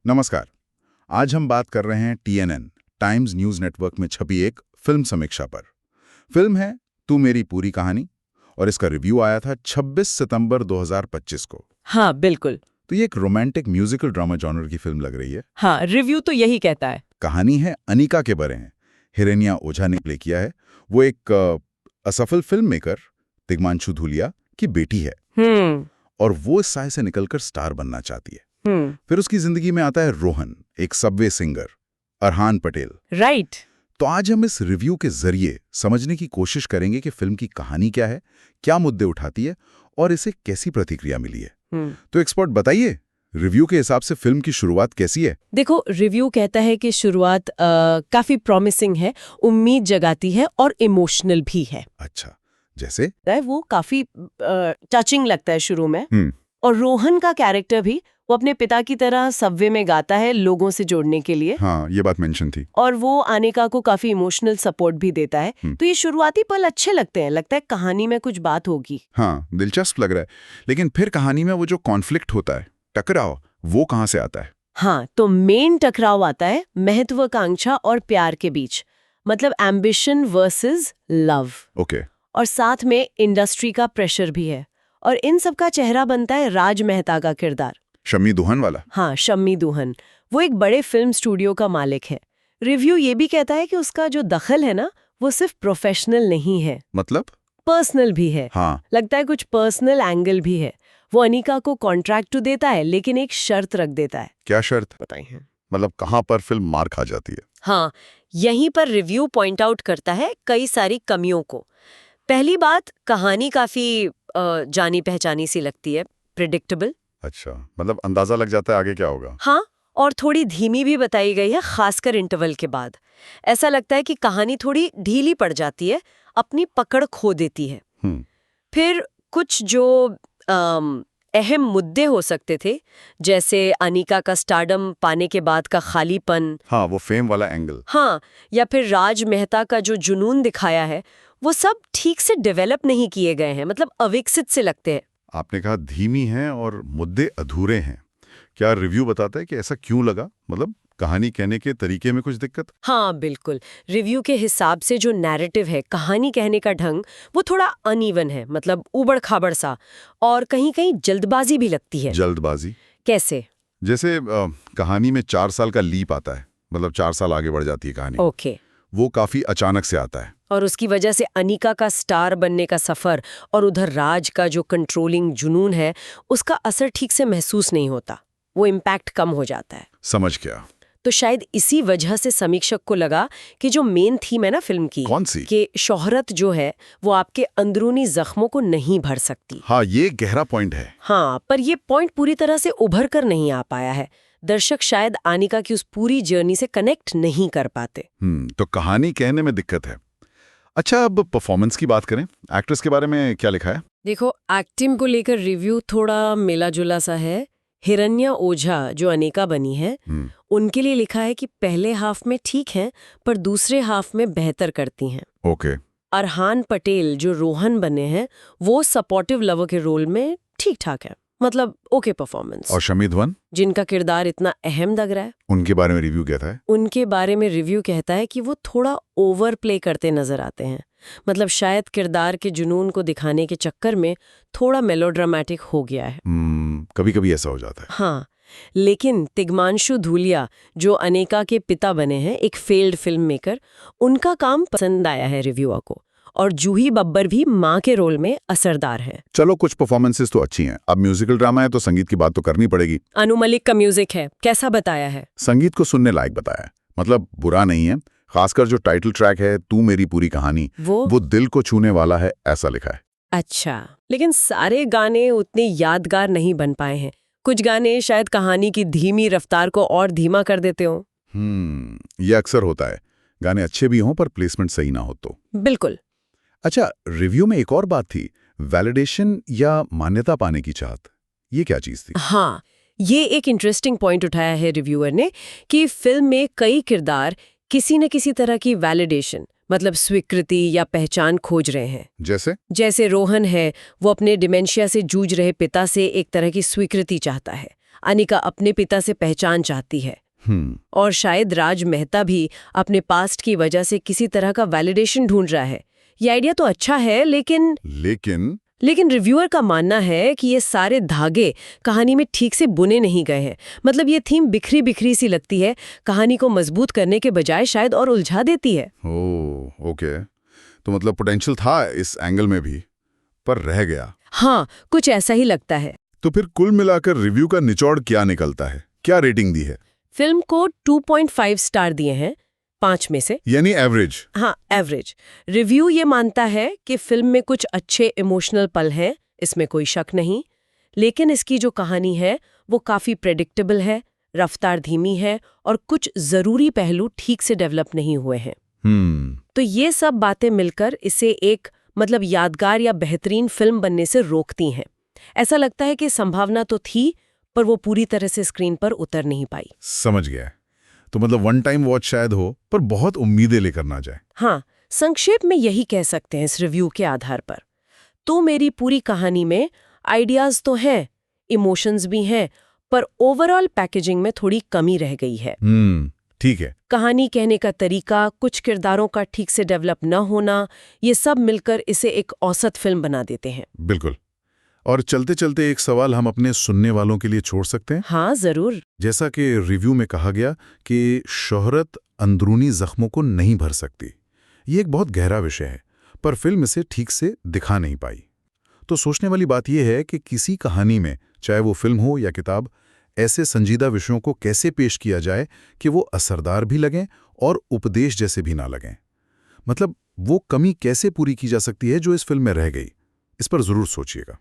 नमस्कार। आज हम बात कर रहे हैं TNN टाइम्स न्यूज़ नेटवर्क में छपी एक फिल्म समीक्षा पर। फिल्म है तू मेरी पूरी कहानी और इसका रिव्यू आया था 26 सितंबर 2025 को। हाँ बिल्कुल। तो ये एक रोमांटिक म्यूजिकल ड्रामा जॉनर की फिल्म लग रही है। हाँ, रिव्यू तो यही कहता है। कहानी है अनिका के बारे में। हिरण्या ओझा ने प्ले किया है। वो एक असफल फिल्म मेकर तिग्मांशु धूलिया की बेटी है और वो इस साय से निकलकर स्टार बनना चाहती है। फिर उसकी जिंदगी में आता है रोहन, एक subway singer, Arhan Patel. Right. तो आज हम इस रिव्यू के जरिए समझने की कोशिश करेंगे कि फिल्म की कहानी क्या है, क्या मुद्दे उठाती है और इसे कैसी प्रतिक्रिया मिली है। तो एक्सपर्ट बताइए, रिव्यू के हिसाब से फिल्म की शुरुआत कैसी है? देखो, रिव्यू कहता है कि शुरुआत काफी प्रॉमिसिंग है, उम्मीद जगाती है और इमोशनल भी है। अच्छा, जैसे? वो काफी टचिंग लगता है शुरू में। और रोहन का कैरेक्टर भी, वो अपने पिता की तरह सबवे में गाता है लोगों से जोड़ने के लिए। हाँ, ये बात मेंशन थी। और वो अनिका को काफी इमोशनल सपोर्ट भी देता है। तो ये शुरुआती पल अच्छे लगते हैं, लगता है कहानी में कुछ बात होगी। हाँ, दिलचस्प लग रहा है। लेकिन फिर कहानी में वो जो कॉन्फ्लिक्ट होता है, टकराव, वो कहाँ से आता है? हाँ, तो मेन टकराव आता है महत्वाकांक्षा और प्यार के बीच, मतलब एम्बिशन वर्सेस लव। ओके। और साथ में इंडस्ट्री का प्रेशर भी है। और इन सब का चेहरा बनता है राज मेहता का किरदार। शम्मी दुहान वाला? हाँ, शम्मी दुहान। वो एक बड़े फिल्म स्टूडियो का मालिक है। रिव्यू ये भी कहता है कि उसका जो दखल है ना, वो सिर्फ प्रोफेशनल नहीं है, मतलब पर्सनल भी है। हाँ। लगता है कुछ पर्सनल एंगल भी है। वो अनिका को कॉन्ट्रैक्ट तो देता है, लेकिन एक शर्त रख देता है। क्या शर्त? बताइए। मतलब कहाँ पर फिल्म मार खा जाती है? हाँ, यहीं पर रिव्यू पॉइंट आउट करता है कई सारी कमियों को। पहली बात, कहानी काफी जानी पहचानी सी लगती है, प्रिडिक्टेबल। अच्छा, मतलब अंदाजा लग जाता है आगे क्या होगा। हाँ, और थोड़ी धीमी भी बताई गई है, खासकर इंटरवल के बाद। ऐसा लगता है कि कहानी थोड़ी ढीली पड़ जाती है, अपनी पकड़ खो देती है। फिर कुछ जो अहम मुद्दे हो सकते थे, जैसे अनिका का स्टारडम पाने के बाद का खालीपन। हाँ, वो फेम वाला एंगल। हाँ, या फिर राज मेहता का जो जुनून दिखाया है, वो सब ठीक से डेवलप नहीं किए गए हैं, मतलब अविकसित से लगते हैं। आपने कहा धीमी हैं और मुद्दे अधूरे हैं। क्या रिव्यू बताता है कि ऐसा क्यों लगा? मतलब कहानी कहने के तरीके में कुछ दिक्कत? हाँ बिल्कुल। रिव्यू के हिसाब से जो नैरेटिव है, कहानी कहने का ढंग, वो थोड़ा अनइवन है, मतलब उबड़ खाबड़ सा, और कहीं कहीं जल्दबाजी भी लगती है। जल्दबाजी कैसे? जैसे कहानी में 4 साल का लीप आता है, मतलब 4 साल आगे बढ़ जाती है कहानी। ओके। वो काफी अचानक से आता है और उसकी वजह से अनिका का स्टार बनने का सफर और उधर राज का जो कंट्रोलिंग जुनून है, उसका असर ठीक से महसूस नहीं होता, वो इम्पैक्ट कम हो जाता है। समझ गया। तो शायद इसी वजह से समीक्षक को लगा कि जो मेन थीम है ना फिल्म की, कौन सी? कि शोहरत जो है वो आपके अंदरूनी जख्मों को नहीं भर सकती। हाँ, ये गहरा पॉइंट है। हाँ, पर ये पॉइंट पूरी तरह से उभर कर नहीं आ पाया है। दर्शक शायद अनिका की उस पूरी जर्नी से कनेक्ट नहीं कर पाते। तो कहानी कहने में दिक्कत है। अच्छा, अब परफॉर्मेंस की बात करें। एक्ट्रेस के बारे में क्या लिखा है? देखो, एक्टिंग को लेकर रिव्यू थोड़ा मिला जुला सा है। हिरण्या ओझा जो अनिका बनी है, उनके लिए लिखा है कि पहले हाफ में ठीक हैं, पर दूसरे हाफ में बेहतर करती हैं। ओके। अरहान पटेल जो रोहन बने हैं, वो सपोर्टिव लवर के रोल में ठीक ठाक है, मतलब ओके परफॉर्मेंस। और शम्मी दुहान, जिनका किरदार इतना अहम लग रहा है, उनके बारे में रिव्यू कहता है? उनके बारे में रिव्यू कहता है कि वो थोड़ा ओवर प्ले करते नजर आते हैं। मतलब शायद किरदार के जुनून को दिखाने के चक्कर में थोड़ा मेलोड्रामेटिक हो गया है। कभी कभी ऐसा हो जाता है। हाँ, लेकिन तिग्मांशु धूलिया जो अनिका के पिता बने हैं, एक फेल्ड फिल्म मेकर, उनका काम पसंद आया है रिव्यूअर को। और जूही बब्बर भी माँ के रोल में असरदार है। चलो, कुछ परफॉर्मेंसेस तो अच्छी हैं। अब म्यूजिकल ड्रामा है तो संगीत की बात तो करनी पड़ेगी। अनु मलिक का म्यूजिक है, कैसा बताया है? संगीत को सुनने लायक बताया है, मतलब बुरा नहीं है। खासकर जो टाइटल ट्रैक है तू मेरी पूरी कहानी, वो दिल को छूने वाला है, ऐसा लिखा है। अच्छा, लेकिन सारे गाने उतने यादगार नहीं बन पाए हैं। कुछ गाने शायद कहानी की धीमी रफ्तार को और धीमा कर देते हो। ये अक्सर होता है, गाने अच्छे भी हों पर प्लेसमेंट सही ना हो तो। बिल्कुल। अच्छा, रिव्यू में एक और बात थी, वैलिडेशन या मान्यता पाने की चाहत। ये क्या चीज थी? हाँ, ये एक इंटरेस्टिंग पॉइंट उठाया है रिव्यूअर ने कि फिल्म में कई किरदार किसी न किसी तरह की वैलिडेशन, मतलब स्वीकृति या पहचान खोज रहे हैं। जैसे रोहन है, वो अपने डिमेंशिया से जूझ रहे पिता से एक तरह की स्वीकृति चाहता है। अनिका अपने पिता से पहचान चाहती है और शायद राज मेहता भी अपने पास्ट की वजह से किसी तरह का वैलिडेशन ढूंढ रहा है। ये आइडिया तो अच्छा है, लेकिन रिव्यूअर का मानना है कि ये सारे धागे कहानी में ठीक से बुने नहीं गए हैं। मतलब ये थीम बिखरी बिखरी सी लगती है, कहानी को मजबूत करने के बजाय शायद और उलझा देती है। ओके, तो मतलब पोटेंशियल था इस एंगल में भी, पर रह गया। हाँ, कुछ ऐसा ही लगता है। तो फिर कुल मिलाकर रिव्यू का निचोड़ क्या निकलता है? क्या रेटिंग दी है? फिल्म को 2.5 स्टार दिए हैं 5 में से, यानी एवरेज। हाँ, एवरेज। रिव्यू ये मानता है कि फिल्म में कुछ अच्छे इमोशनल पल हैं, इसमें कोई शक नहीं, लेकिन इसकी जो कहानी है वो काफी प्रेडिक्टेबल है, रफ्तार धीमी है और कुछ जरूरी पहलू ठीक से डेवलप नहीं हुए हैं। तो ये सब बातें मिलकर इसे एक यादगार या बेहतरीन फिल्म बनने से रोकती हैं। ऐसा लगता है कि संभावना तो थी, पर वो पूरी तरह से स्क्रीन पर उतर नहीं पाई। समझ गया। तो मतलब वन टाइम वॉच शायद हो, पर बहुत उम्मीदें लेकर ना जाए। हाँ, संक्षेप में यही कह सकते हैं इस रिव्यू के आधार पर। तो मेरी पूरी कहानी में आइडियाज तो हैं, इमोशंस भी हैं, पर ओवरऑल पैकेजिंग में थोड़ी कमी रह गई है। ठीक है। कहानी कहने का तरीका, कुछ किरदारों का ठीक से डेवलप न होना, ये सब मिलकर इसे एक औसत फिल्म बना देते हैं। बिल्कुल। और चलते चलते एक सवाल हम अपने सुनने वालों के लिए छोड़ सकते हैं? हाँ, जरूर। जैसा कि रिव्यू में कहा गया कि शोहरत अंदरूनी जख्मों को नहीं भर सकती। ये एक बहुत गहरा विषय है, पर फिल्म इसे ठीक से दिखा नहीं पाई। तो सोचने वाली बात यह है कि किसी कहानी में, चाहे वो फिल्म हो या किताब, ऐसे संजीदा विषयों को कैसे पेश किया जाए कि वो असरदार भी लगें और उपदेश जैसे भी ना लगें। मतलब वो कमी कैसे पूरी की जा सकती है जो इस फिल्म में रह गई। इस पर जरूर सोचिएगा।